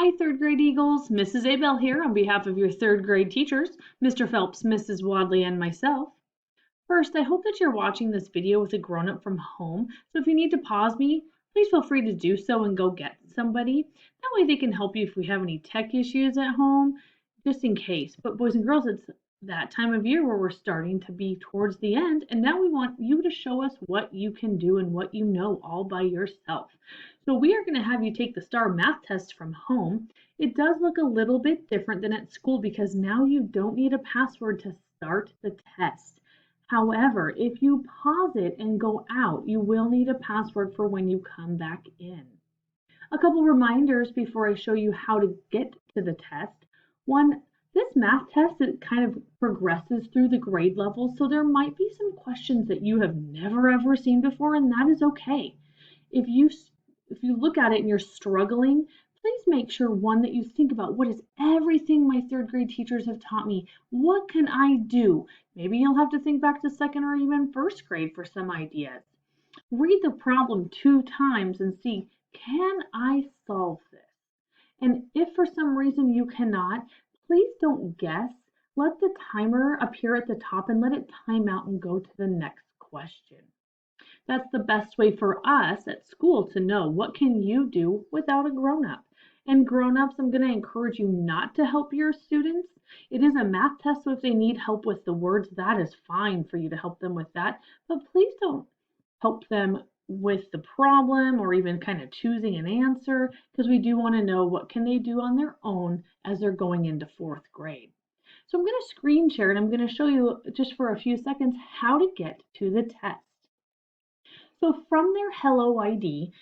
Hi, third grade Eagles. Mrs. Abel here on behalf of your third grade teachers, Mr. Phelps, Mrs. Wadley, and myself. First, I hope that you're watching this video with a grown-up from home, so if you need to pause me, please feel free to do so and go get somebody. That way they can help you if we have any tech issues at home, just in case. But boys and girls, it's that time of year where we're starting to be towards the end, and now we want you to show us what you can do and what you know all by yourself. So we are going to have you take the STAR math test from home. It does look a little bit different than at school because now you don't need a password to start the test. However, if you pause it and go out, you will need a password for when you come back in. A couple reminders before I show you how to get to the test. One, this math test, it kind of progresses through the grade levels, so there might be some questions that you have never ever seen before, and that is okay. If you look at it and you're struggling, please make sure one that you think about what is everything my third grade teachers have taught me? What can I do? Maybe you'll have to think back to second or even first grade for some ideas. Read the problem 2 times and see, can I solve this? And if for some reason you cannot, please don't guess. Let the timer appear at the top and let it time out and go to the next question. That's the best way for us at school to know what can you do without a grown-up. And grown-ups, I'm going to encourage you not to help your students. It is a math test, so if they need help with the words, that is fine for you to help them with that. But please don't help them with the problem or even kind of choosing an answer, because we do want to know what can they do on their own as they're going into 4th grade. So I'm going to screen share and I'm going to show you just for a few seconds how to get to the test. So from their Hello ID,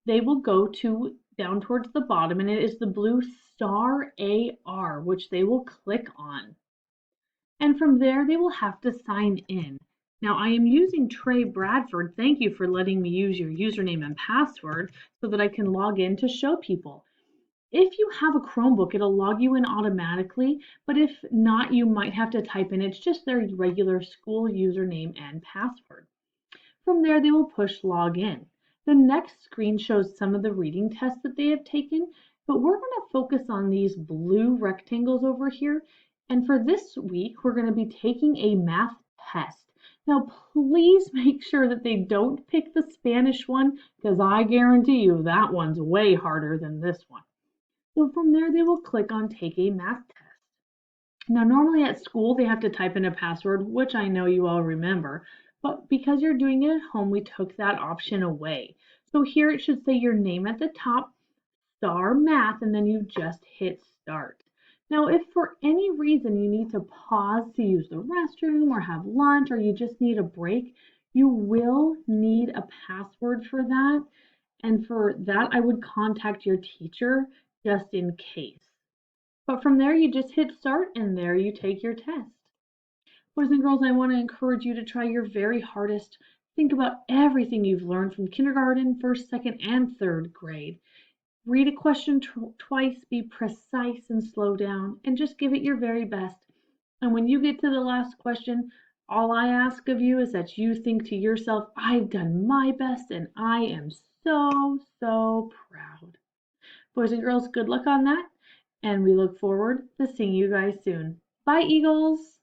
they will go to down towards the bottom, and it is the blue star AR, which they will click on. And from there, they will have to sign in. Now, I am using Trey Bradford. Thank you for letting me use your username and password so that I can log in to show people. If you have a Chromebook, it'll log you in automatically, but if not, you might have to type in. It's just their regular school username and password. From there, they will push log in. The next screen shows some of the reading tests that they have taken, but we're going to focus on these blue rectangles over here. And for this week, we're going to be taking a math test. Now, please make sure that they don't pick the Spanish one, because I guarantee you that one's way harder than this one. So from there, they will click on Take a Math Test. Now, normally at school, they have to type in a password, which I know you all remember. But because you're doing it at home, we took that option away. So here it should say your name at the top, STAR Math, and then you just hit start. Now, if for any reason you need to pause to use the restroom or have lunch or you just need a break, you will need a password for that. And for that, I would contact your teacher just in case. But from there, you just hit start and there you take your test. Boys and girls, I want to encourage you to try your very hardest. Think about everything you've learned from kindergarten, first, second, and third grade. Read a question twice, be precise and slow down, and just give it your very best. And when you get to the last question, all I ask of you is that you think to yourself, I've done my best and I am so, so proud. Boys and girls, good luck on that, and we look forward to seeing you guys soon. Bye, Eagles!